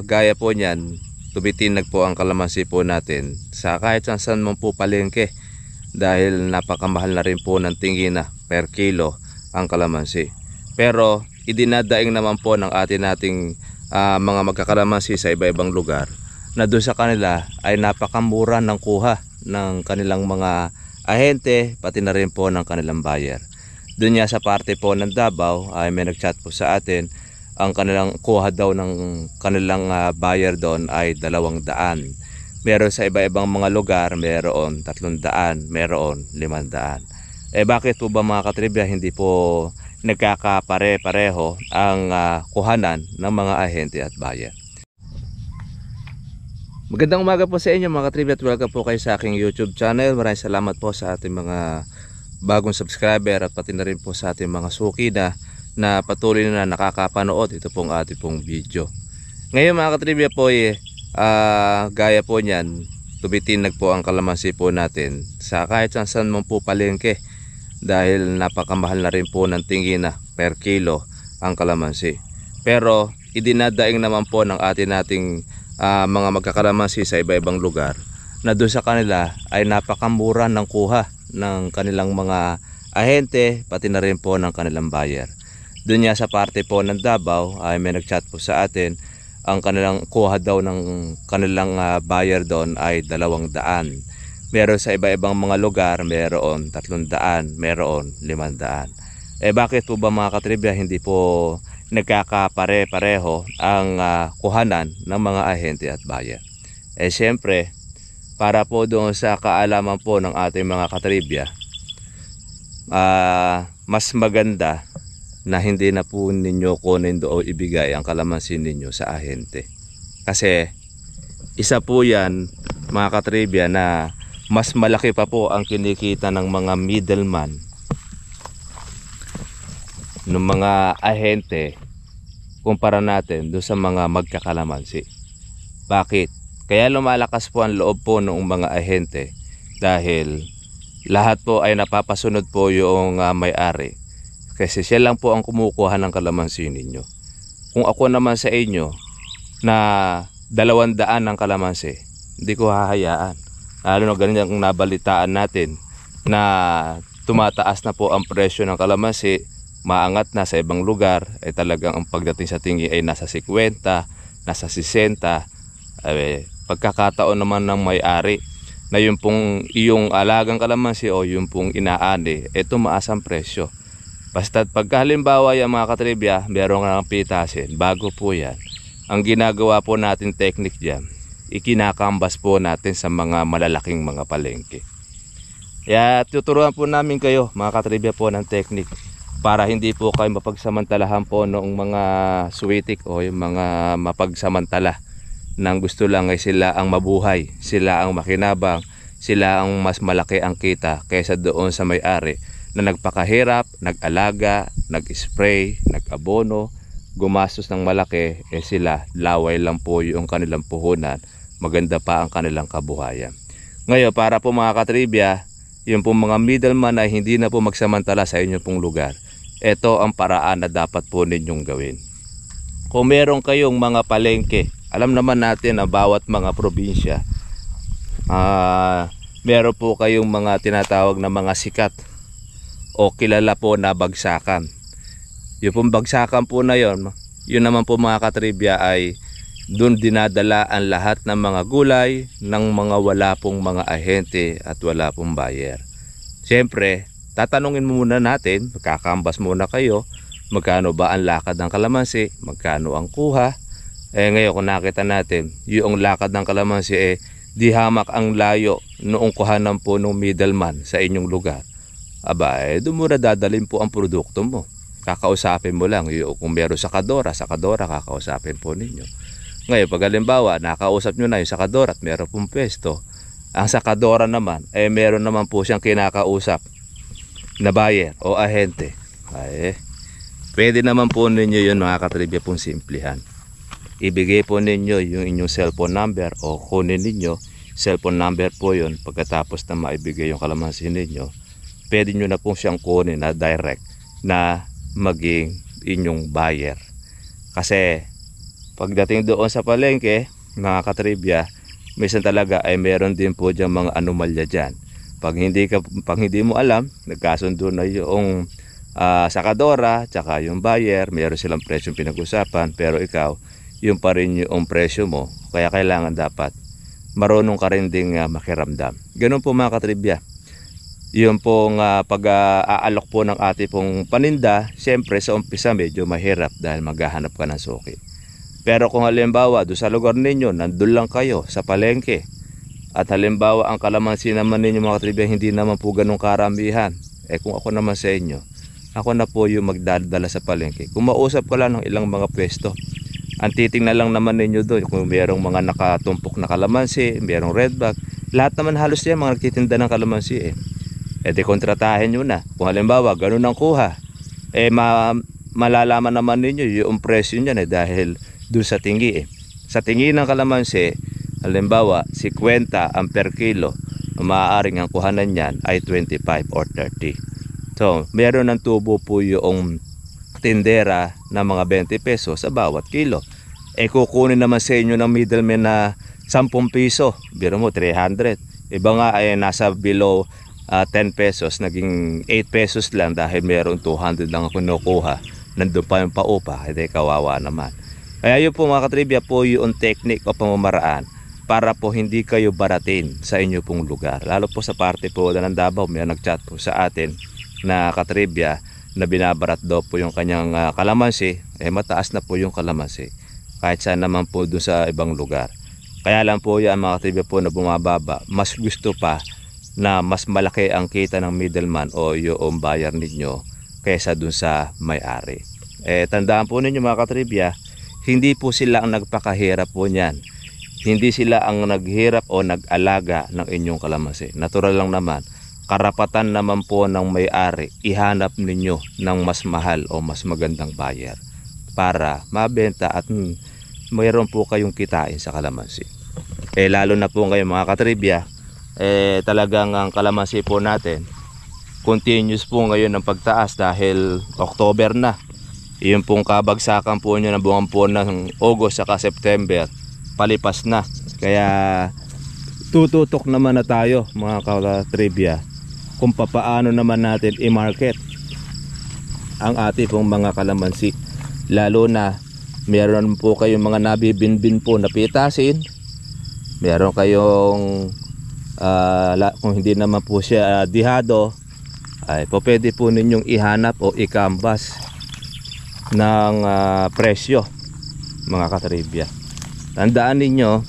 Gaya po niyan, tumitinag po ang kalamansi po natin sa kahit saan man po palengke dahil napakamahal na rin po ng tingina per kilo ang kalamansi. Pero idinadaing naman po ng nating mga magkakalamansi sa iba-ibang lugar na doon sa kanila ay napakamura ng kuha ng kanilang mga ahente, pati na rin po ng kanilang buyer. Doon niya sa parte po ng Davao ay may nagchat po sa atin, ang kanilang kuha daw ng kanilang buyer doon ay 200. Meron sa iba-ibang mga lugar, meron 300, meron 500. Bakit po ba mga katribya hindi po nagkakapare-pareho ang kuhanan ng mga ahente at buyer? Magandang umaga po sa inyo mga katribya at welcome po kayo sa aking YouTube channel. Maraming salamat po sa ating mga bagong subscriber at pati na rin po sa ating mga suki na patuloy na nakakapanood ito pong ating pong video. Ngayon mga katribya po gaya po niyan, tumitinag po ang kalamansi po natin sa kahit saan man po palengke dahil napakamahal na rin po ng tingina per kilo ang kalamansi. Pero idinadaing naman po ng nating mga magkakalamansi sa iba-ibang lugar na doon sa kanila ay napakamura ng kuha ng kanilang mga ahente, pati na rin po ng kanilang buyer. Doon niya sa parte po ng Davao ay may nagchat po sa atin, ang kanilang kuha daw ng kanilang buyer doon ay 200. Meron sa iba-ibang mga lugar, meron 300, meron 500. Bakit po ba mga katribya hindi po nagkakapare-pareho ang kuhanan ng mga ahente at buyer? Siyempre, para po doon sa kaalaman po ng ating mga katribya, mas maganda na hindi na po ninyo kunin o ibigay ang kalamansi ninyo sa ahente. Kasi isa po yan mga katribya na mas malaki pa po ang kinikita ng mga middleman ng mga ahente kumpara natin doon sa mga magkakalamansi. Bakit? Kaya lumalakas po ang loob po ng mga ahente dahil lahat po ay napapasunod po yung may-ari. Kasi siya lang po ang kumukuha ng kalamansi ninyo. Kung ako naman sa inyo na 200 ng kalamansi, hindi ko hahayaan. Lalo na ganyan kung nabalitaan natin na tumataas na po ang presyo ng kalamansi, maangat na sa ibang lugar, ay talagang ang pagdating sa tingi ay nasa 50, nasa 60. Pagkakataon naman ng may-ari na yung pong iyong alagang kalamansi o yung pong inaani, tumaas ang presyo. Basta pagka halimbawa yung mga katribya, meron nga ng pitasin, bago po yan, ang ginagawa po natin technique dyan, ikinakambas po natin sa mga malalaking mga palengke. Kaya tuturuan po namin kayo mga katribya po ng technique para hindi po kayo mapagsamantalahan po noong mga suwitik o yung mga mapagsamantala nang gusto lang ay sila ang mabuhay, sila ang makinabang, sila ang mas malaki ang kita kaysa doon sa may-ari na nagpakahirap, nag-alaga, nag-spray, nag-abono, gumastos ng malaki, sila laway lang po yung kanilang puhunan, maganda pa ang kanilang kabuhayan. Ngayon para po mga katribya, yung po mga middleman ay hindi na po magsamantala sa inyong pong lugar. Ito ang paraan na dapat po ninyong gawin. Kung meron kayong mga palengke, alam naman natin na bawat mga probinsya, meron po kayong mga tinatawag na mga sikat o kilala po na bagsakan. Yung pong bagsakan po na yun naman po mga katribya ay doon dinadala ang lahat ng mga gulay ng mga wala pong mga ahente at wala pong buyer. Siyempre, tatanungin muna natin, kakambas muna kayo, magkano ba ang lakad ng kalamansi, magkano ang kuha. Ngayon kung nakita natin, yung lakad ng kalamansi di hamak ang layo noong kuhanan po ng middleman sa inyong lugar. Doon muna dadalhin po ang produkto mo. Kakausapin mo lang, kung meron sakadora, kakausapin po ninyo. Ngayon pag halimbawa nakausap nyo na yung sakadora at meron pong pwesto, ang sakadora naman meron naman po siyang kinakausap na buyer o ahente, pwede naman po ninyo yun mga katribya pong simplihan. Ibigay po ninyo yung inyong cellphone number o kunin ninyo cellphone number po yun. Pagkatapos na maibigay yung kalamansi ninyo, pwede nyo na po siyang kunin na direct na maging inyong buyer. Kasi pagdating doon sa palengke, mga katribya, minsan talaga ay meron din po dyan mga anomalya dyan. Pag hindi mo alam, nagkasundo na yung sakadora tsaka yung buyer, meron silang presyong pinag-usapan, pero ikaw, yung pa rin yung presyo mo. Kaya kailangan dapat marunong ka rin ding makiramdam. Ganun po mga katribya. Yung pong pag-aalok po ng ating pong paninda, siyempre sa umpisa medyo mahirap dahil maghahanap ka ng suki. Pero kung halimbawa doon sa lugar ninyo, nandun lang kayo sa palengke, at halimbawa ang kalamansi naman ninyo mga katribya hindi naman po ganun karamihan, kung ako naman sa inyo, ako na po yung magdadala sa palengke. Kung mausap ko lang ng ilang mga pwesto, ang titingnan lang naman ninyo doon kung mayroong mga nakatumpok na kalamansi, mayroong redback, lahat naman halos yan mga nagtitinda ng kalamansi di kontratahin nyo na. Kung halimbawa ganun ang kuha, malalaman naman ninyo yung presyo nyan dahil doon sa tingi sa tingi ng kalamansi, halimbawa 50 ang per kilo, maaaring ang kuhanan niyan ay 25 or 30. So meron ng tubo po yung tindera na mga 20 pesos sa bawat kilo. Kukunin naman sa inyo ng middleman na 10 piso, biro mo 300. Iba nga ay nasa below 10 pesos, naging 8 pesos lang dahil meron 200 lang ako kinukuha. Nandun pa yung paupa, kawawa naman. Kaya yun po mga katribya po yung technique o pamamaraan para po hindi kayo baratin sa inyo pong lugar. Lalo po sa parte po ng Davao, may nagchat po sa atin na katribya na binabarat daw po yung kanyang kalamansi. Mataas na po yung kalamansi kahit saan naman po doon sa ibang lugar. Kaya lang po yan mga katribya po na bumababa, mas gusto pa na mas malaki ang kita ng middleman o yung buyer ninyo kaysa dun sa may-ari. Tandaan po ninyo mga katribya, hindi po sila ang nagpakahirap po niyan. Hindi sila ang naghirap o nag-alaga ng inyong kalamansi. Natural lang naman. Karapatan naman po ng may-ari, ihanap ninyo ng mas mahal o mas magandang buyer para mabenta at mayroon po kayong kitain sa kalamansi. Lalo na po ngayon mga katribya, talagang ang kalamansi po natin continuous po ngayon ng pagtaas dahil October na. Yung pong kabagsakan po nyo na buwan po ng August saka September, palipas na. Kaya tututok naman na tayo mga katribya kung papaano naman natin i-market ang ating pong mga kalamansi. Lalo na meron po kayong mga nabibinbin po na pitasin, meron kayong kung hindi naman po siya dihado, ay po pwede po ninyong ihanap o i-canvas ng presyo mga katribya. Tandaan ninyo,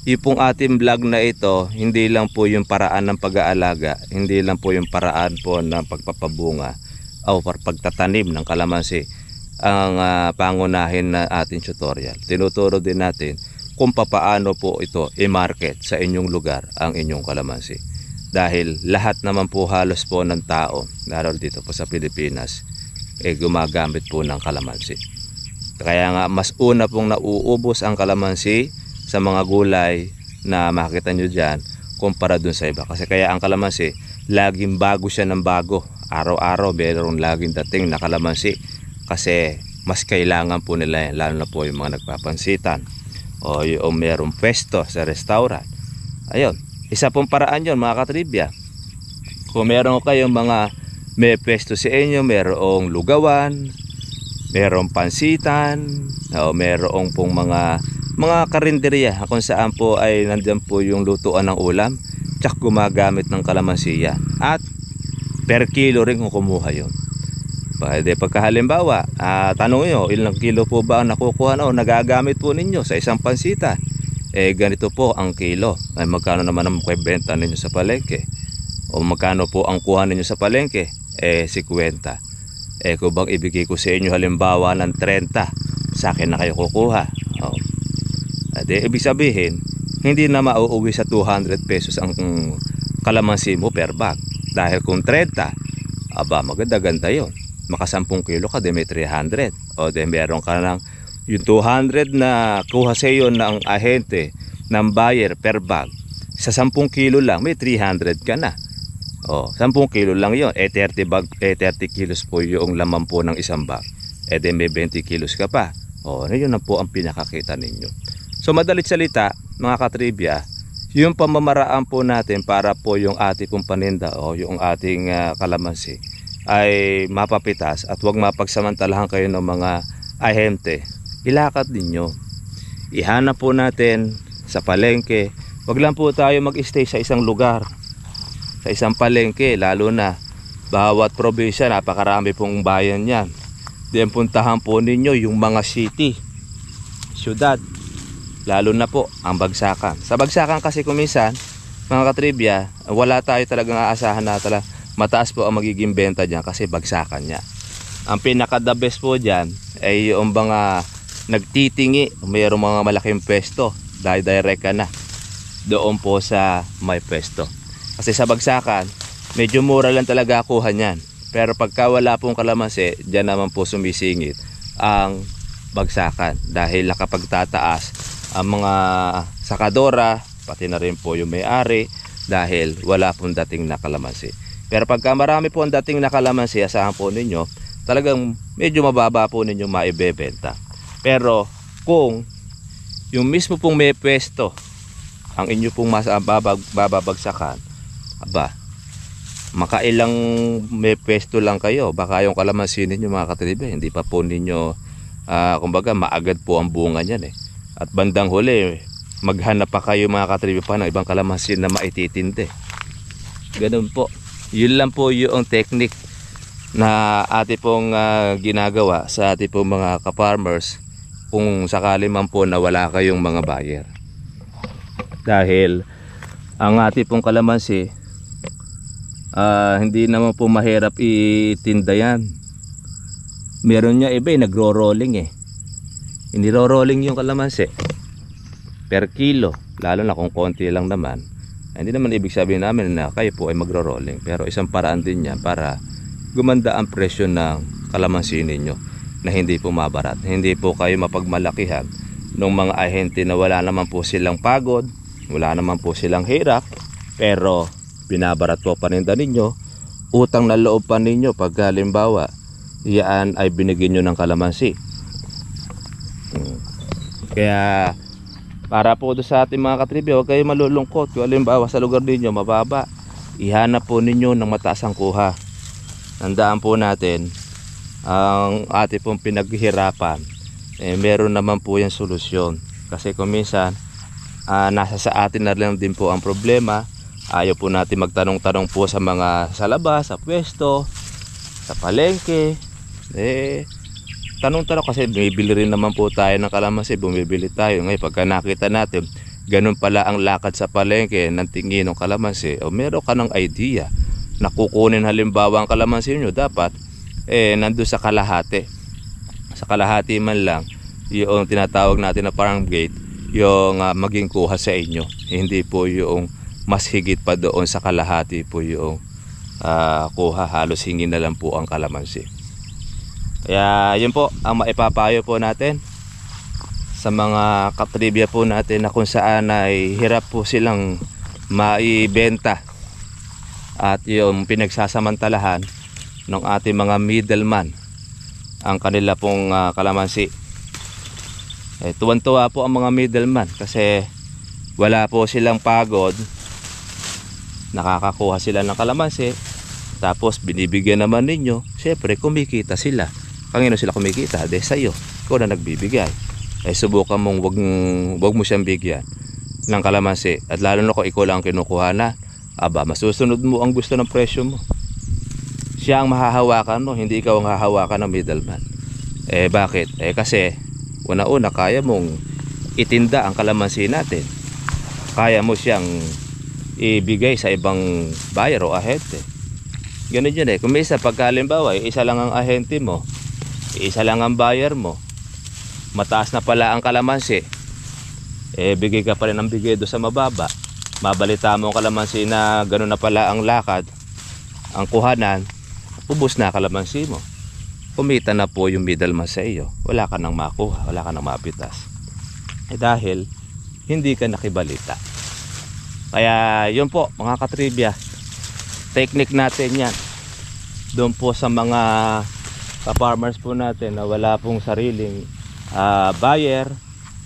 yung ating vlog na ito, hindi lang po yung paraan ng pag-aalaga, hindi lang po yung paraan po ng pagpapabunga o pagtatanim ng kalamansi ang pangunahin na ating tutorial. Tinuturo din natin kung papaano po ito i-market sa inyong lugar ang inyong kalamansi. Dahil lahat naman po halos po ng tao, lalo dito po sa Pilipinas, gumagamit po ng kalamansi. Kaya nga mas una pong nauubos ang kalamansi sa mga gulay na makikita nyo dyan kumpara dun sa iba. Kasi kaya ang kalamansi, laging bago siya ng bago. Araw-araw mayroong laging dating na kalamansi. Kasi mas kailangan po nila yan, lalo na po yung mga nagpapansitan o yung mayroong pwesto sa restaurant. Ayun, isa pong paraan yun mga katribya. Kung meron kayong mga may pwesto sa inyo, mayroong lugawan, mayroong pansitan, o mayroong pong mga karinderya kung saan po ay nandiyan po yung lutuan ng ulam, tsak gumagamit ng kalamansiya. At per kilo rin kung kumuha yun. Pwede pagkahalimbawa, tanong nyo, ilang kilo po ba ang nakukuha o nagagamit po ninyo sa isang pansitan? Ganito po ang kilo. Ay magkano naman ang benta ninyo sa palengke? O magkano po ang kuha ninyo sa palengke? 50. Kung bang ibigay ko sa inyo halimbawa ng 30, sa akin na kayo kukuha. Ibig sabihin, hindi na mauuwi sa 200 pesos ang kalamansi mo per bag. Dahil kung 30, maganda-ganda yun. Maka 10 kilo ka, may 300. O meron ka ng yung 200 na kuha sa iyo ng ahente, ng buyer per bag. Sa 10 kilo lang, may 300 ka na. 10 kilo lang yun. 30 kilos po yung laman po ng isang bag. May 20 kilos ka pa. Yun na po ang pinakakita ninyo. So madalit salita mga katribya, yung pamamaraan po natin para po yung ating pong paninda o yung ating kalamansi ay mapapitas at huwag mapagsamantalahan kayo ng mga ahente. Ilakad ninyo. Ihanap po natin sa palengke. Huwag lang po tayo mag-stay sa isang lugar, sa isang palengke, lalo na bawat probinsya, napakarami pong bayan yan. Then puntahan po ninyo yung mga city, syudad, lalo na po ang bagsakan. Sa bagsakan kasi kuminsan, mga katribya, wala tayo talagang aasahan na talaga mataas po ang magiging benta dyan kasi bagsakan niya. Ang pinaka the best po dyan ay yung mga nagtitingi, mayroong mga malaking pwesto, direct ka na doon po sa may pwesto. Kasi sa bagsakan, medyo mura lang talaga kuha niyan. Pero pagka wala pong kalamansi, dyan naman po sumisingit ang bagsakan dahil nakapagtataas ang mga sakadora, pati na rin po yung may-ari dahil wala pong dating na kalamansi. Pero pagka marami po ang dating na kalamansi, asahan po ninyo, talagang medyo mababa po ninyo maibebenta. Pero kung yung mismo pong may pwesto ang inyo pong bababagsakan, makailang may pwesto lang kayo, baka yung kalamansi ninyo mga katribya, hindi pa po ninyo kumbaga maagad po ang bunga niyan At bandang huli, maghanap pa kayo mga katribya pa ng ibang kalamansi na maititindi. Ganun po. Yun lang po yung technique na ating pong ginagawa sa ating pong mga ka-farmers kung sakali man po na wala kayong mga buyer. Dahil ang ating pong kalamansi, hindi naman po mahirap itinda yan. Meron niya iba nagro-rolling Iniro-rolling yung kalamansi per kilo, lalo na kung konti lang naman. Hindi naman ibig sabihin namin na kayo po ay magro-rolling, pero isang paraan din yan para gumanda ang presyo ng kalamansi ninyo na hindi po mabarat. Hindi po kayo mapagmalakihan ng mga ahente na wala naman po silang pagod, wala naman po silang hirap, pero binabarat po paninda ninyo, utang na loob pa ninyo pag halimbawa iyan ay binigyan nyo ng kalamansi. Kaya para po doon sa ating mga katribya, huwag kayo malulungkot kung halimbawa sa lugar ninyo mababa, ihanap po ninyo ng mataas ang kuha. Tandaan po natin ang ating pong pinaghihirapan, meron naman po yung solusyon. Kasi kung minsan nasa sa atin na lang din po ang problema. Ayaw po natin magtanong-tanong po sa mga sa labas, sa pwesto, sa palengke. Tanong-tanong kasi bumibili rin naman po tayo ng kalamansi, bumibili tayo. Ngayon pagka nakita natin, ganun pala ang lakad sa palengke ng tingin ng kalamansi, o meron ka ng idea na kukunin halimbawa ang kalamansi nyo, dapat nandun sa kalahati. Sa kalahati man lang, yung tinatawag natin na farm gate, yung maging kuha sa inyo. Hindi po yung mas higit pa doon sa kalahati po yung kuha, halos hingin na lang po ang kalamansi. Kaya yun po ang maipapayo po natin sa mga katribya po natin na kung saan ay hirap po silang maibenta at yung pinagsasamantalahan ng ating mga middleman ang kanila pong kalamansi. Tuwan-tuwa po ang mga middleman kasi wala po silang pagod, nakakakuha sila ng kalamansi, tapos binibigyan naman ninyo, syempre kumikita sila. Kangino sila kumikita? De sa'yo, ikaw na nagbibigay. Subukan mong wag mo siyang bigyan ng kalamansi, at lalo na kung ikaw lang kinukuha na, masusunod mo ang gusto ng presyo mo. Siya ang mahahawakan mo, hindi ikaw ang hahawakan ng middleman. Bakit? Kasi una-una kaya mong itinda ang kalamansi natin, kaya mo siyang ibigay sa ibang buyer o ahente. Ganun yun kung may isa, pagkalimbawa isa lang ang ahente mo, isa lang ang buyer mo, mataas na pala ang kalamansi, bigay ka pa rin ng bigay doon sa mababa, mabalita mo ang kalamansi na ganun na pala ang lakad, ang kuhanan, ubos na kalamansi mo, kumita na po yung middleman sa iyo, wala ka nang makuha, wala ka nang mapitas, dahil hindi ka nakibalita. Kaya yun po mga katribya, technique natin yan doon po sa mga ka-farmers po natin na wala pong sariling buyer,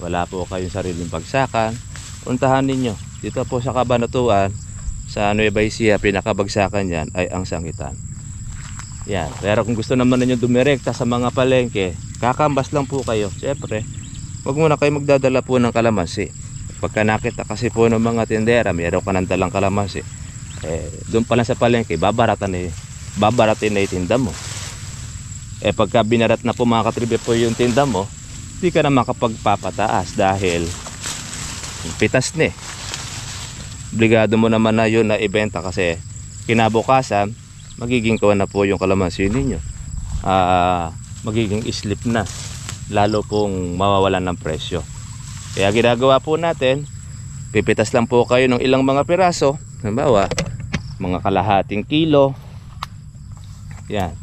wala po kayong sariling bagsakan, puntahan ninyo dito po sa Cabanatuan, sa Nueva Ecija. Pinakabagsakan yan ay ang Sangitan. Yan. Pero kung gusto naman ninyo dumirekta sa mga palengke, kakambas lang po kayo. Siyempre, wag muna kayo magdadala po ng kalamansi. Pagka nakita kasi po ng mga tindera, mayroon ka ng dalang kalamansi, doon pa lang sa palengke, babaratin na yung tinda mo. Pagka binarat na po mga katribe po yung tinda mo, di ka na makapagpapataas dahil pitas na. Obligado mo naman na yun na ibenta kasi kinabukasan magiging kawan na po yung kalamansi ninyo. Magiging slip na, lalo pong mawawalan ng presyo. Kaya ginagawa po natin, pipitas lang po kayo ng ilang mga piraso, halimbawa mga kalahating kilo, yan,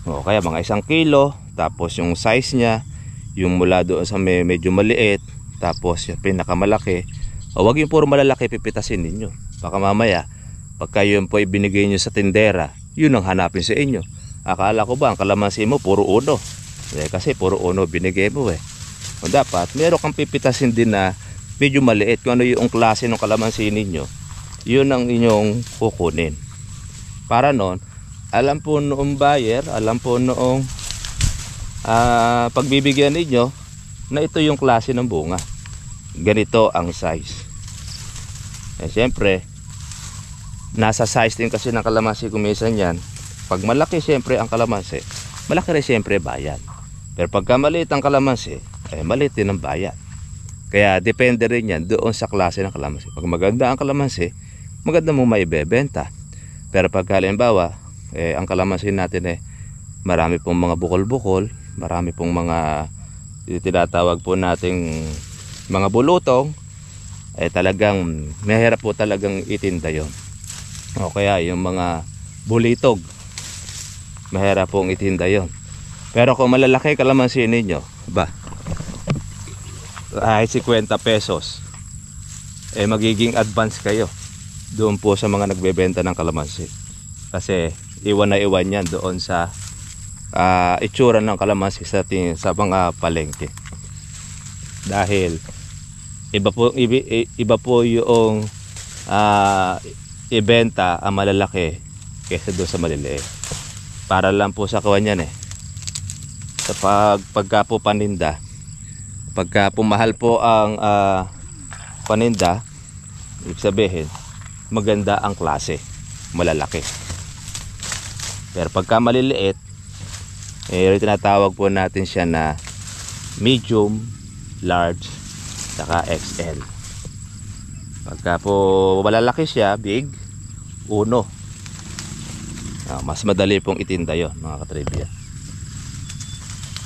o kaya mga 1 kilo, tapos yung size nya, yung mula doon sa medyo maliit, tapos yung pinakamalaki, o wag yung puro malalaki pipitasin ninyo, baka mamaya pagka yun po ibinigay nyo sa tindera, yun ang hanapin sa inyo. Akala ko ba ang kalamansi mo puro uno, kasi puro uno binigay mo Kung dapat meron kang pipitasin din na medyo maliit, kung ano yung klase ng kalamansi ninyo, yun ang inyong kukunin. Para noon, alam po noong buyer, alam po noong pagbibigyan ninyo na ito yung klase ng bunga, ganito ang size. Siyempre nasa size din kasi ng kalamansi kumisan yan. Pag malaki siyempre ang kalamansi, malaki rin siyempre bayan. Pero pagka maliit ang kalamansi, maliit din ang bayan. Kaya depende rin yan doon sa klase ng kalamansi. Pag maganda ang kalamansi, maganda mo maibebenta. Pero pag halimbawa, ang kalamansi natin marami pong mga bukol-bukol, marami pong mga tinatawag po nating mga bulutong, talagang mahirap po talagang itinda yon. O kaya yung mga bulitog, mahirap pong itinda yon. Pero kung malalaki kalamansi ninyo, kahit 50 pesos, magiging advance kayo doon po sa mga nagbebenta ng kalamansi. Kasi iwan na iwan yan doon sa itsura ng kalamansi sa mga palengke. Dahil iba po yung ibenta ang malalaki kaysa doon sa maliliit. Para lang po sa kawan yan sa pagka po paninda, pagka pumahal po ang paninda, ibig sabihin maganda ang klase, malalaki. Pero pagka maliliit, tinatawag po natin siya na medium, large, saka XL. Pagka po malalaki siya, big, uno, mas madali pong itinda yon mga katribya.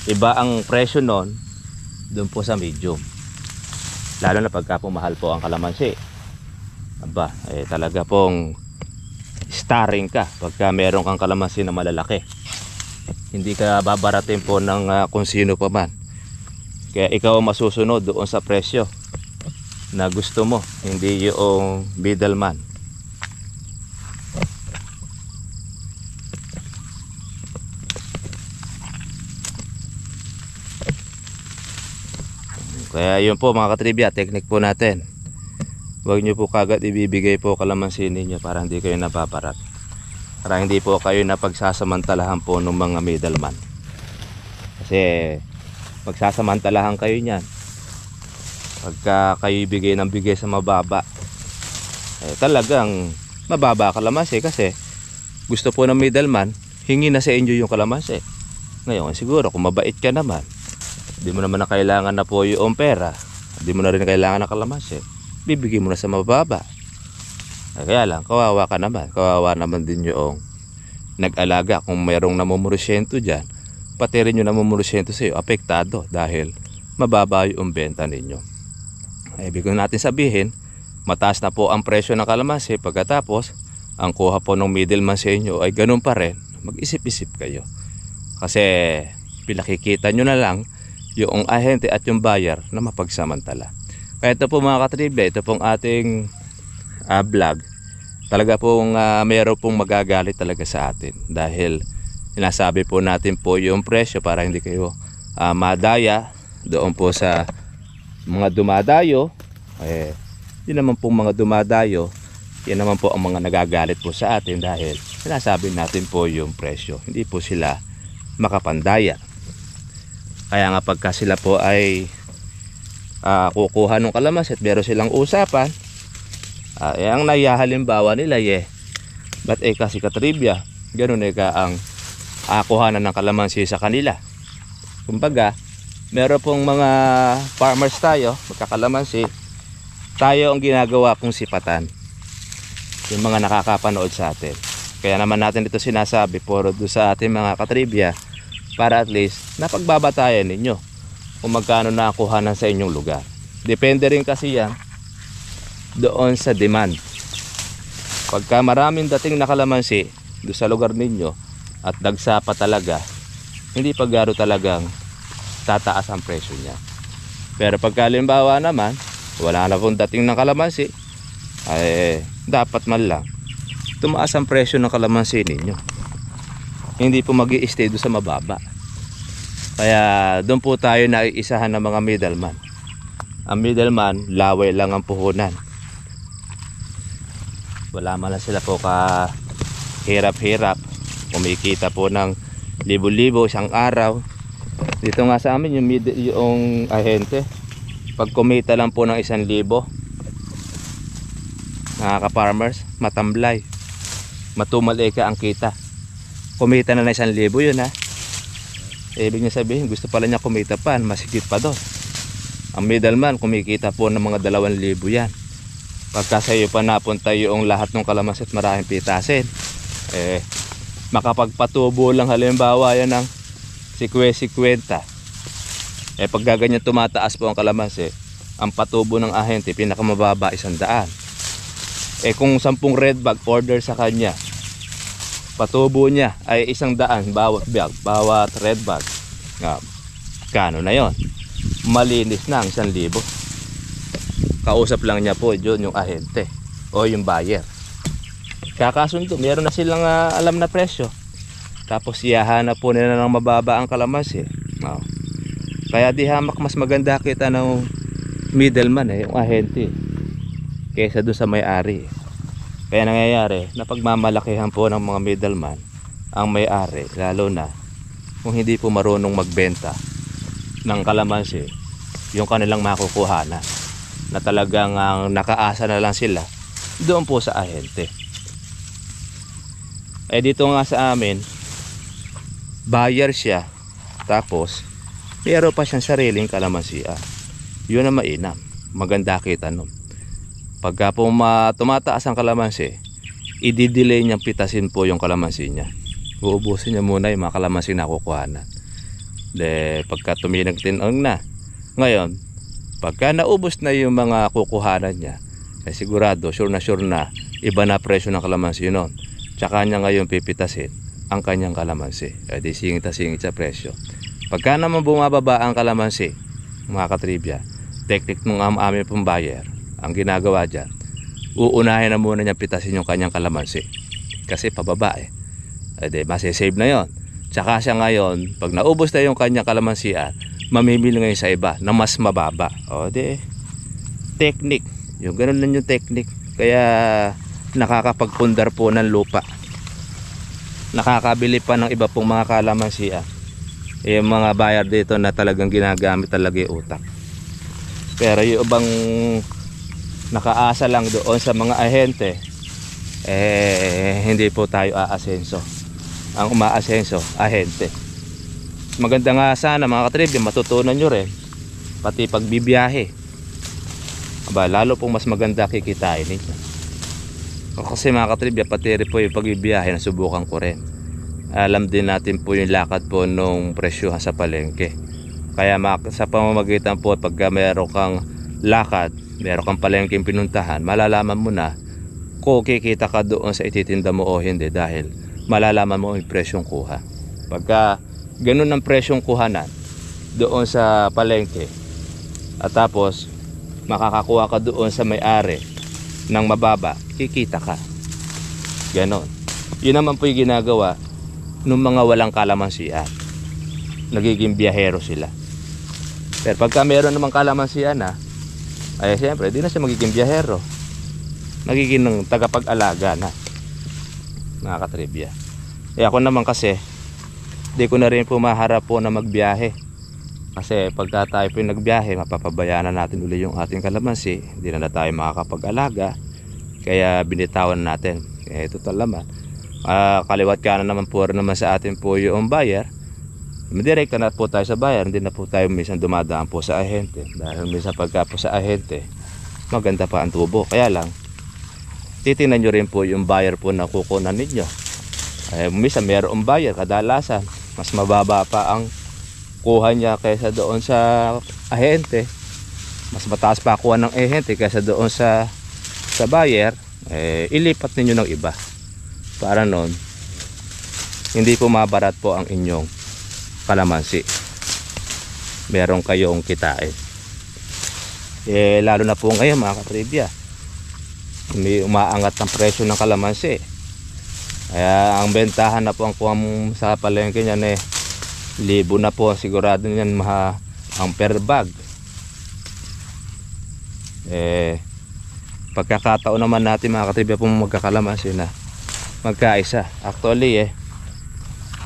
Iba ang presyo nun doon po sa medium, lalo na pagka pumahal po ang kalamansi. Talaga pong starring ka pagka meron kang kalamansi na malalaki. Hindi ka babaratin po ng kung sino pa man. Kaya ikaw masusunod doon sa presyo na gusto mo, hindi yung middleman. Kaya yun po mga katribya, technique po natin. Huwag nyo po kagad ibibigay po kalamansi ninyo para hindi kayo napaparat. Para hindi po kayo napagsasamantalahan po ng mga middleman. Kasi magsasamantalahan kayo niyan pagka kayo ibigay ng bigay sa mababa. Talagang mababa kalamansi kasi gusto po ng middleman, hingi na sa inyo yung kalamansi. Ngayon siguro kung mabait ka naman, di mo naman na kailangan na po yung pera, di mo na rin kailangan ng kalamansi, bibigay mo na sa mababa. Kaya lang, kawawa ka naman. Kawawa naman din yung nag-alaga. Kung mayroong namumursyento dyan, pati rin yung namumursyento sa iyo, apektado dahil mababa yung benta ninyo. Ibig natin sabihin, mataas na po ang presyo ng kalamansi, pagkatapos ang kuha po ng middleman sa inyo ay ganun pa rin. Mag-isip-isip kayo. Kasi pinakikita nyo na lang yung ahente at yung buyer na mapagsamantala. Kaya ito po mga katribya, ito pong ating vlog, talaga pong mayroon pong magagalit talaga sa atin dahil sinasabi po natin po yung presyo para hindi kayo madaya doon po sa mga dumadayo. Yun naman po mga dumadayo, yan naman po ang mga nagagalit po sa atin dahil sinasabi natin po yung presyo, hindi po sila makapandaya. Kaya nga pagka sila po ay kukuha ng kalamansi at meron silang usapan, ang naihalimbawa nila ba't kasi katribya ganun ang kuhanan ng kalamansi sa kanila. Kumbaga meron pong mga farmers tayo, magkakalamansi, tayo ang ginagawa pong sipatan yung mga nakakapanood sa atin. Kaya naman natin ito sinasabi puro doon sa ating mga katribya para at least napagbabatayan ninyo kung magkano nakuhanan sa inyong lugar. Depende rin kasi yan doon sa demand. Pagka maraming dating na kalamansi doon sa lugar ninyo at dagsa pa talaga, hindi pagaro talagang tataas ang presyo niya. Pero pagka halimbawa naman wala na pong dating ng kalamansi, ay dapat man lang tumaas ang presyo ng kalamansi ninyo, hindi po mag-i-stay doon sa mababa. Kaya doon po tayo naiisahan ng mga middleman. Ang middleman, laway lang ang puhunan, wala man lang sila po ka hirap-hirap, kumikita po ng libo-libo isang araw. Dito nga sa amin yung ahente, pag kumita lang po ng 1,000, nakaka-farmers, matamblay, matumalika ang kita. Kumita na ng 1,000 yun ha. Ibig niya sabihin gusto pala niya kumita pa, masigit pa doon. Ang middleman kumikita po ng mga 2,000 yan. Pagka sa iyo pa napunta yung lahat ng kalamansi at maraming pitasin, makapagpatubo lang halimbawa yan ng 50. Pag ganyan tumataas po ang kalamansi, ang patubo ng ahente pinakamababa 100. Kung 10 red bag order sa kanya, patubo niya ay 100 bawat bag, bawat red bag. Kano na yon? Malinis na ang 1,000. Kausap lang niya po yun yung ahente o yung buyer. Kakasundo, meron na silang alam na presyo. Tapos iyahanap po nila ng mababa ang kalamansi. Kaya di hamak mas maganda kita ng middleman yung ahente kaysa doon sa may-ari. Kaya nangyayari na pagmamalakihan po ng mga middleman ang may-ari, lalo na kung hindi po marunong magbenta ng kalamansi, yung kanilang makukuha na talagang nakaasa na lang sila doon po sa ahente. Dito nga sa amin, buyer siya, tapos meron pa siyang sariling kalamansi. Yun ang mainam, maganda kita nun. Pagka po tumataas ang kalamansi, i-delay niyang pitasin po yung kalamansi niya. Uubusin niya muna yung mga kalamansi na kukuhanan. Pagka tuminag-tinang na, ngayon pagka naubos na yung mga kukuhanan niya, sigurado sure na iba na presyo ng kalamansi nun. Tsaka niya ngayon pipitasin ang kanyang kalamansi. Di singit sa presyo. Pagka naman bumababa ang kalamansi, mga katribya, teknik ng aming pong buyer, ang ginagawa dyan, uunahin na muna niya pitasin yung kanyang kalamansi kasi pababa masisave na yon. Tsaka siya ngayon, pag naubos na yung kanyang kalamansian, mamimili ngayon sa iba na mas mababa. Teknik, yung ganun lang yung teknik. Kaya nakakapagpundar po ng lupa, nakakabili pa ng iba pong mga kalamansian yung mga buyer dito na talagang ginagamit talaga yung utak. Pero yung ibang nakaasa lang doon sa mga ahente, hindi po tayo aasenso. Ang umaasenso, ahente. Maganda nga sana mga katribya, matutunan nyo rin pati pagbibiyahe. Lalo pong mas maganda kikitain ninyo. Kasi mga katribya, pati rin po yung pagbibiyahe, nasubukan ko rin. Alam din natin po yung lakad po nung presyohan sa palengke. Kaya sa pamamagitan po, pagka meron kang lakad, meron kang palengkeng pinuntahan, malalaman mo na kung kikita ka doon sa ititinda mo o hindi, dahil malalaman mo yung presyong kuha. Pagka ganun ang presyong kuhanan doon sa palengke, at tapos makakakuha ka doon sa may-ari ng mababa, kikita ka. Ganon. Yun naman po yung ginagawa ng mga walang kalamansian. Nagiging biyahero sila. Pero pagka meron namang kalamansian na, ay siyempre di na siya magiging biyahero, magiging ng tagapag-alaga na, mga katribya. Ako naman kasi di ko na rin po maharap po na magbiyahe, kasi pagka tayo po nagbiyahe, mapapabayaan na natin uli yung ating kalamansi, hindi na tayo makakapag-alaga, kaya binitawan natin. Kaya total naman, kaliwat kanan naman po rin naman sa atin po yung buyer. Direkta na po tayo sa buyer, hindi na po tayo minsan dumadaan po sa ahente, dahil minsan pagka po sa ahente maganda pa ang tubo. Kaya lang titingnan nyo rin po yung buyer po na kukunan ninyo. Minsan mayroong buyer, kadalasan mas mababa pa ang kuha niya kaysa doon sa ahente, mas mataas pa kuha ng ahente kaysa doon sa buyer. Ilipat ninyo ng iba para noon hindi po mabarat po ang inyong kalamansi, meron kayong kitain. Lalo na po ngayon mga katribya, may umaangat ang presyo ng kalamansi, kaya ang bentahan na po ang kuha sa palengke niyan libo na po sigurado niyan ang per bag. Pagkakataon naman natin mga katribya po magkakalamansi na magkaisa. Actually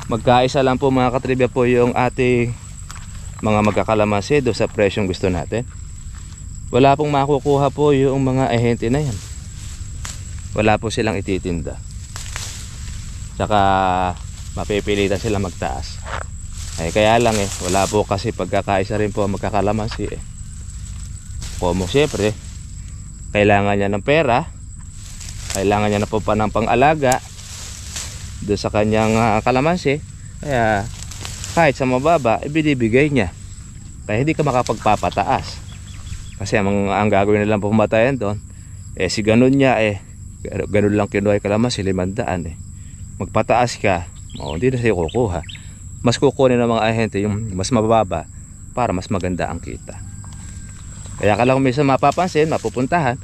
magkaisa lang po mga katribya po yung ating mga magkakalamansi do sa presyong gusto natin. Wala pong makukuha po yung mga ahente na yan, wala po silang ititinda, saka mapipilitan sila magtaas. Kaya lang wala po kasi pagkakaisa rin po magkakalamansi Como siyempre kailangan niya ng pera, kailangan niya na po pa ng pang-alaga doon sa kanyang kalamansi, kaya kahit sa mababa ibinibigay niya, kaya hindi ka makapagpapataas. Kasi ang gagawin nilang pumatayan doon si ganun niya ganun lang kinuha yung kalamansi 500 magpataas ka, hindi na sa'yo kukuha, mas kukunin ng mga ahente yung mas mababa para mas maganda ang kita. Kaya ka lang minsan mapapansin, mapupuntahan,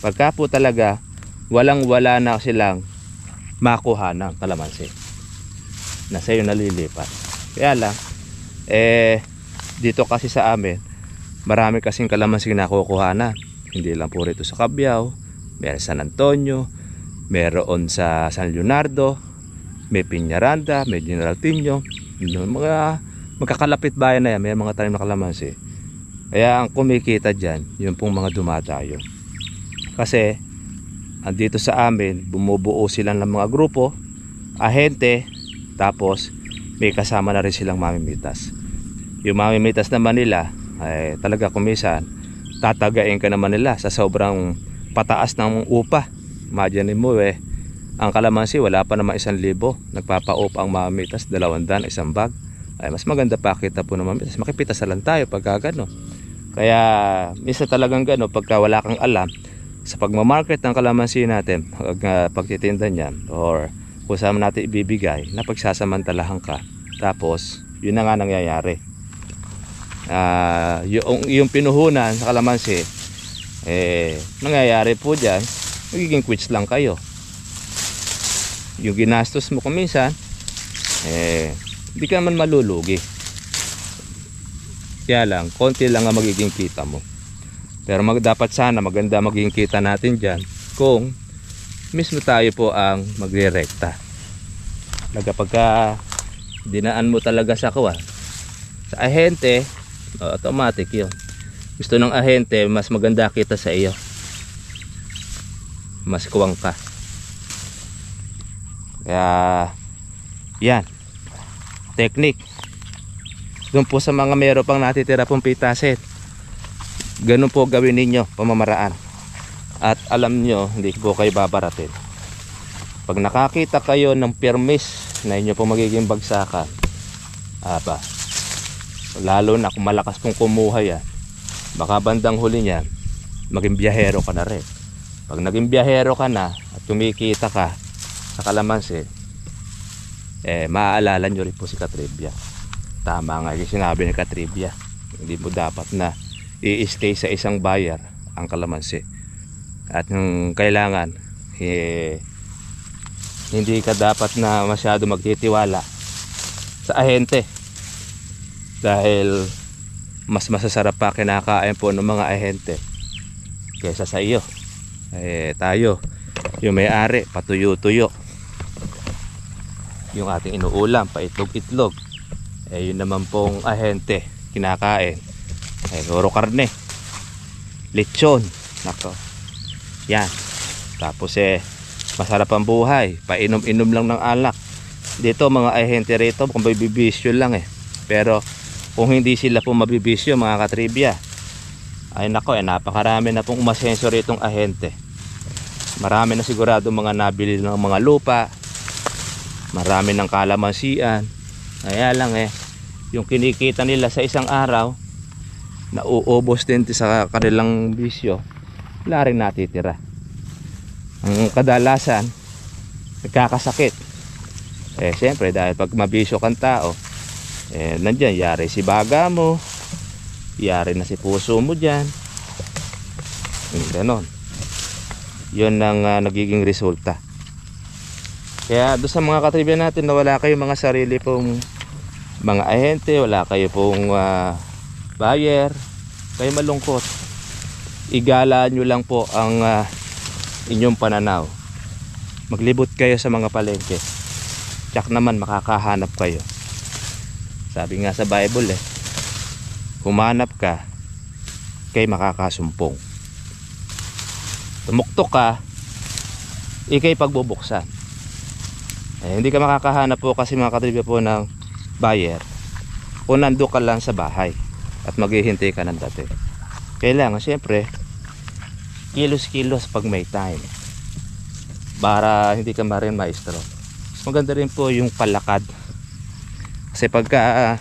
pagka po talaga walang-wala na silang makuha ng kalamansi, na sa'yo nalilipat. Kaya lang dito kasi sa amin marami kasing kalamansi nakukuha na, hindi lang po rito sa Cabiao, meron sa San Antonio, meron sa San Leonardo, may Piñaranda, may General Piño, mga magkakalapit bayan na yan, may mga tanim na kalamansi. Kaya ang kumikita dyan yung pong mga dumadayo, kasi andito sa amin bumubuo sila ng mga grupo, ahente, tapos may kasama na rin silang mamimitas. Yung mamimitas naman nila ay talaga kumisan tatagain ka naman nila sa sobrang pataas ng upa. Imagine mo ang kalamansi wala pa naman 1,000, nagpapaupa ang mamimitas 200 isang bag. Ay mas maganda pa kita po ng mamimitas, makipitas lang tayo pagka gano. Kaya minsan talagang gano, pagka wala kang alam sa pagmamarket ng kalamansi natin, pagtitinda niyan or kung saan natin ibibigay, napagsasamantalahan ka, tapos yun na nga nangyayari. Yung pinuhunan sa kalamansi nangyayari po dyan, magiging quits lang kayo. Yung ginastos mo kuminsan hindi ka naman malulugi, kaya lang konti lang ang magiging kita mo. Pero dapat sana maganda magiging kita natin dyan kung mismo tayo po ang magre-rekta. Pagka dinaan mo talaga sa ahente, automatic yun. Gusto ng ahente mas maganda kita sa iyo, mas kuwang ka. Kaya yan technique doon po sa mga meron pang natitira pong pitasin, ganun po gawin ninyo pamamaraan. At alam nyo, hindi po kayo babaratin. Pag nakakita kayo ng permis na inyo po magiging bagsakan, lalo na kung malakas pong kumuha yan, baka bandang huli niyan maging biyahero ka na rin. Pag naging biyahero ka na at kumikita ka sa kalamansi, maaalala nyo rin po si Katribya. Tama nga yung sinabi ni Katribya, hindi mo dapat na i-stay sa isang buyer ang kalamansi. At yung kailangan hindi ka dapat na masyado magtitiwala sa ahente, dahil mas masasarap pa kinakain po ng mga ahente kaysa sa iyo. Tayo yung may-ari, patuyo-tuyo yung ating inuulam, paitlog-itlog. Yun naman pong ahente kinakain puro karne, lechon, nako yan. Tapos masarap ang buhay, painom-inom lang ng alak. Dito mga ahente rito kung mabibisyo lang pero kung hindi sila po mabibisyo mga katribya, ay nako napakarami na pong umasenso ritong ahente. Marami na sigurado mga nabili ng mga lupa, marami ng kalamansian. Kaya lang yung kinikita nila sa isang araw nauubos din sa kanilang bisyo, wala rin natitira. Ang kadalasan nagkakasakit siyempre dahil pag mabisyo kang tao, nandyan yari si baga mo, yari na si puso mo dyan, ganon. Yun ang nagiging resulta. Kaya doon sa mga katribya natin na wala kayong mga sarili pong mga ahente, wala kayo pong buyer, kayo malungkot, igala nyo lang po ang inyong pananaw. Maglibot kayo sa mga palengke, tsak naman makakahanap kayo. Sabi nga sa Bible humanap ka, kay makakasumpong. Tumuktok ka, ikay pagbubuksan. Hindi ka makakahanap po kasi mga katribya po ng buyer kung nando ka lang sa bahay at maghihintay ka ng dati. Kailangan siyempre kilos-kilos pag may time para hindi ka marin maestro. Maganda rin po yung palakad. Kasi pagka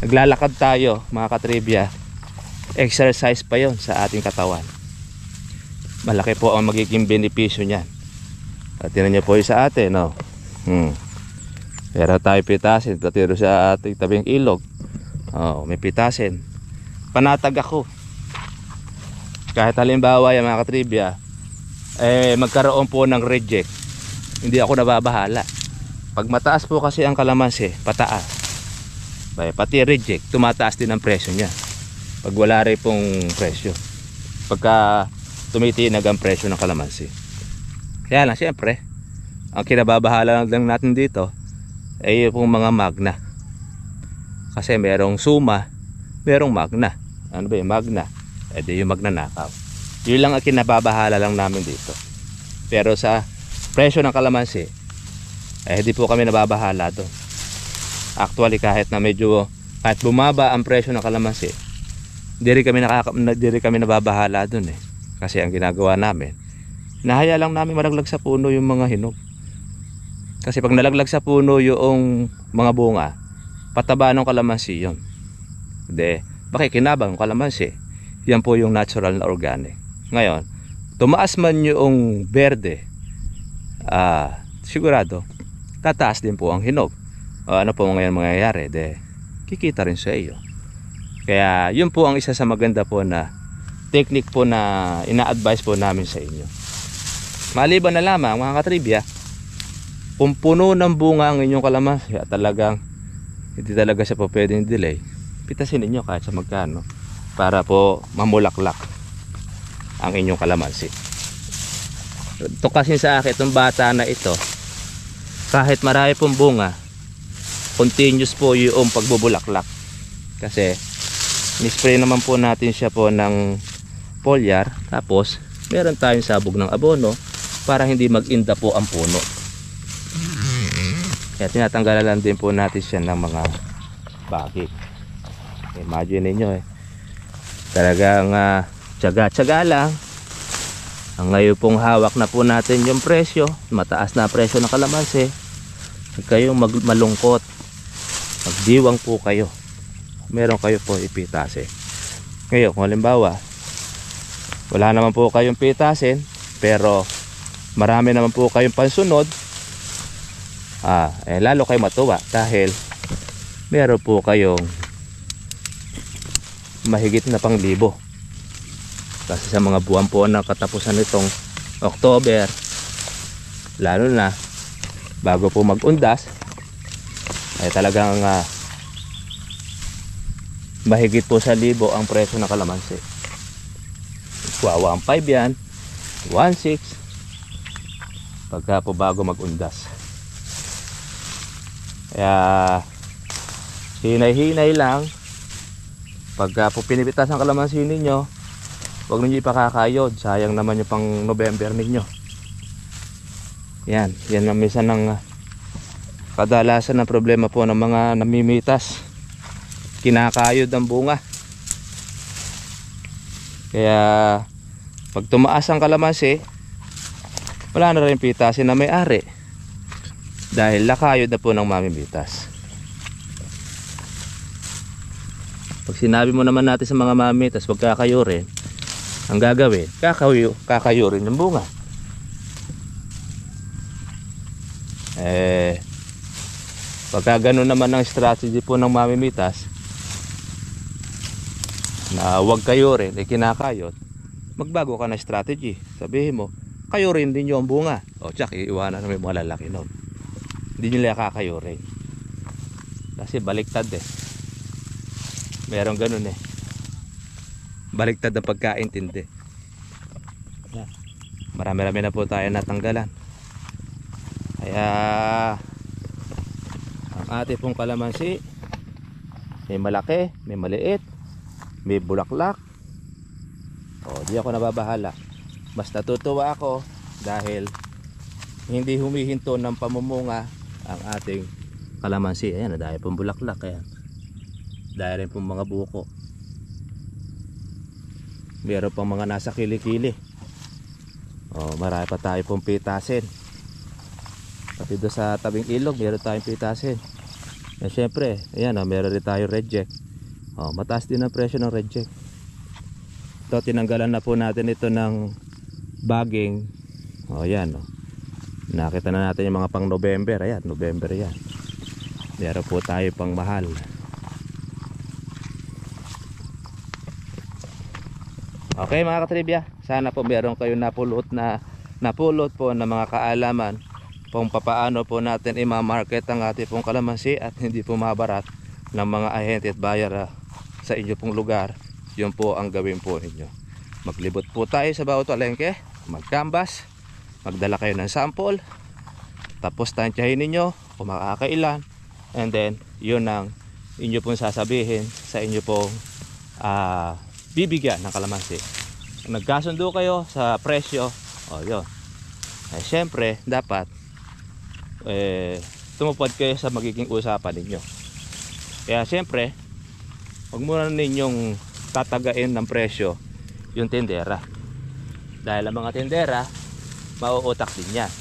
naglalakad tayo mga katribya, exercise pa yon sa ating katawan. Malaki po ang magiging benepisyo niyan. At tinan nyo po yung sa atin, no? Pero tayo pitasin, patiro sa ating tabing ilog. May pitasin. Panatag ako. Kahit halimbawa yung mga katribya, magkaroon po ng reject, hindi ako nababahala. Pag mataas po kasi ang kalamansi, pataas. Pati reject, tumataas din ang presyo niya. Pag wala rin pong presyo, pagka tumitinag ang presyo ng kalamansi. Kaya lang siyempre, ang kinababahala lang natin dito ay yung mga magna. Kasi merong suma, merong magna. Ano ba yung magna? Di yung magnanakaw. Yun lang ang kinababahala lang namin dito. Pero sa presyo ng kalamansi, hindi po kami nababahala doon. Actually kahit bumaba ang presyo ng kalamansi, di rin kami nababahala doon Kasi ang ginagawa namin, nahaya lang namin malaglag sa puno yung mga hinog. Kasi pag nalaglag sa puno yung mga bunga, pataba ng kalamansi yun. Pakikinabang ng kalamansi, yan po yung natural na organic. Ngayon, tumaas man yung berde, sigurado tataas din po ang hinog. Ano po ngayon mangyayari? Kikita rin sa iyo. Kaya yun po ang isa sa maganda po na technique po na ina-advise po namin sa inyo. Maliban na lamang mga katribya, kung puno ng bunga ang inyong kalamansi at talagang hindi talaga siya po pwedeng delay, pitasin ninyo kahit sa magkano para po mamulaklak ang inyong kalamansi. Ito kasi sa akin, itong bata na ito, kahit marami pong bunga, continuous po yung pagbubulaklak. Kasi nispray naman po natin siya po ng foliar, tapos meron tayong sabog ng abono para hindi mag-inda po ang puno. Kaya tinatanggalan lang din po natin siya ng mga bagay. Imagine ninyo talagang tiyaga-tiyaga lang. Ang ngayon pong hawak na po natin yung presyo, mataas na presyo ng kalamansi. Huwag kayong malungkot, magdiwang po kayo, meron kayo po ipitasin. Ngayon kung halimbawa wala naman po kayong pitasin pero marami naman po kayong pansunod, lalo kayo matuwa dahil meron po kayong mahigit na 5,000. Kasi sa mga buwan po na katapusan nitong October, lalo na bago po mag-undas, ay talagang mahigit po sa 1,000 ang presyo ng kalamansi. Kuha 1.5 yan, 1.6 pagka po bago mag-undas. Kaya hinay-hinay lang. Pagka po pinipitas ang kalamansi ninyo, huwag ninyo ipakakayod, sayang naman yung pang November ninyo. Yan ang minsan ng kadalasan ng problema po ng mga namimitas, kinakayod ang bunga. Kaya pag tumaas ang kalamansi, wala na rin pitasin na may-ari dahil lakayod na po ng mamimitas. Pag sinabi mo naman natin sa mga mamimitas wag kakayurin, ang gagawin kakayurin yung bunga. Pagka ganun naman ang strategy po ng mamimitas na wag kayurin, kinakayot, magbago ka na strategy. Sabihin mo, kayurin din yung bunga. O tsak, iiwanan na may mga lalaki nun. Hindi nila kakayurin. Kasi baliktad Merong ganun baliktad na pagkaintindi. Marami-rami na po tayo natanggalan. Kaya ang ating pong kalamansi, may malaki, may maliit, may bulaklak. Di ako nababahala. Mas natutuwa ako dahil hindi humihinto ng pamumunga ang ating kalamansi. Ayan, dahil pong bulaklak. Ayan, dahil rin pong mga buko. Meron pang mga nasa kilikili. Marami pa tayo pong pitasin. Pati doon sa tabing ilog meron tayong pitasin. Siyempre, ayan, meron rin tayo reject. Mataas din ang presyo ng reject. Ito, tinanggalan na po natin ito ng bagging. Ayan, nakita na natin yung mga pang November. Ayan, November yan. Meron po tayo pang mahal. Okay mga katribya, sana po meron kayong napulot po na mga kaalaman kung papaano po natin i-market ang ating pong kalamansi at hindi po mabarat ng mga ahente at buyer sa inyo pong lugar. Yun po ang gawin po ninyo. Maglibot po tayo sa bawat palengke, mag-canvas, magdala kayo ng sample, tapos tansyahin ninyo kung makakailan, and then yun ang inyo pong sasabihin sa inyo pong bibigyan ng kalamansi. Kung nagkasundo kayo sa presyo, yun. Siyempre, dapat tumupad kayo sa magiging usapan ninyo. Kaya siyempre, huwag muna ninyong tatagain ng presyo yung tindera. Dahil ang mga tindera, mauutak din yan.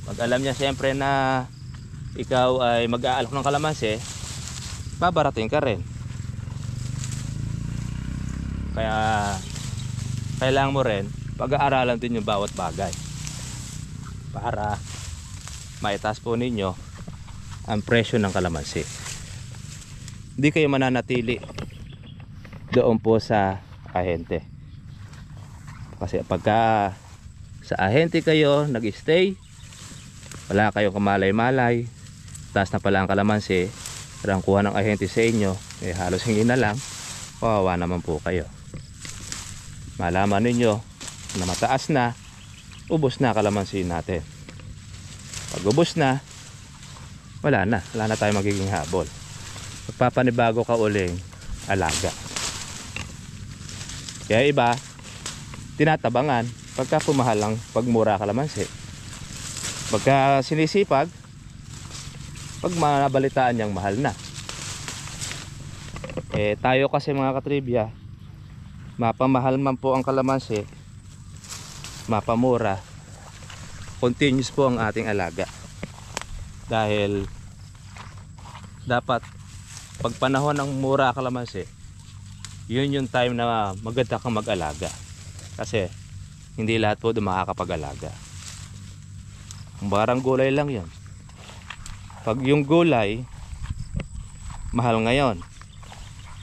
Pag alam niya siyempre na ikaw ay mag-aalok ng kalamansi, babarating ka rin. Kaya kailangan mo rin pag-aaralan din yung bawat bagay para maitaas po ninyo ang presyo ng kalamansi. Hindi kayo mananatili doon po sa ahente. Kasi pagka sa ahente kayo nag-stay, wala kayong kamalay-malay, taas na pala ang kalamansi, pero ang kuha ng ahente sa inyo halos hingi na lang, kawawa naman po kayo. Malaman ninyo na mataas na, ubos na kalamansi natin. Pag ubos na, wala na tayong magiging habol. Magpapanibago ka uling alaga. Kaya iba tinatabangan pagka pumahal ang pagmura kalamansi. Pagka sinisipag, pag manabalitaan niyang mahal na. Tayo kasi mga katribya, mapamahal man po ang kalamansi, mapamura, continuous po ang ating alaga. Dahil dapat pag panahon ng mura kalamansi, yun yung time na maganda kang mag-alaga. Kasi hindi lahat po doon makakapag-alaga. Barang gulay lang yun. Pag yung gulay mahal ngayon,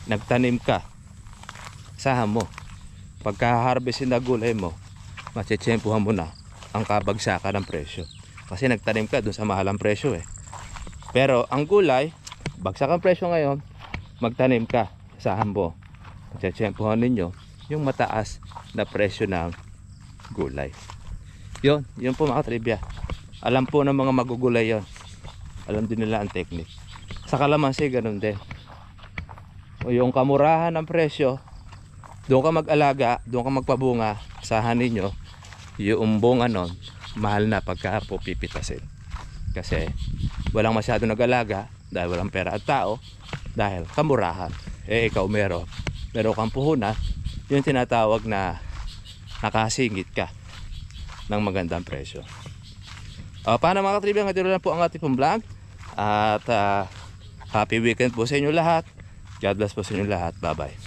nagtanim ka, sahan mo, pagka-harvestin na gulay mo, matsitsempuhan mo na ang kabagsakan ng presyo. Kasi nagtanim ka dun sa mahalang presyo Pero ang gulay, bagsak ang presyo ngayon, magtanim ka, asahan mo, tsatsyempohan ninyo yung mataas na presyo ng gulay. Yun po mga trivia. Alam po ng mga magugulay yon. Alam din nila ang technique. Sa kalamansi ganun din. O yung kamurahan ng presyo, doon ka mag-alaga, doon ka magpabunga, asahan ninyo yung bunga nun, mahal na pagka po pipitasin. Kasi walang masyado nag-alaga dahil walang pera at tao, dahil kamurahan. Ikaw meron kang puhunan, yung tinatawag na nakasingit ka ng magandang presyo. Paano mga katribya, ito lang po ang ating vlog. At happy weekend po sa inyo lahat. God bless po sa inyo lahat. Bye bye.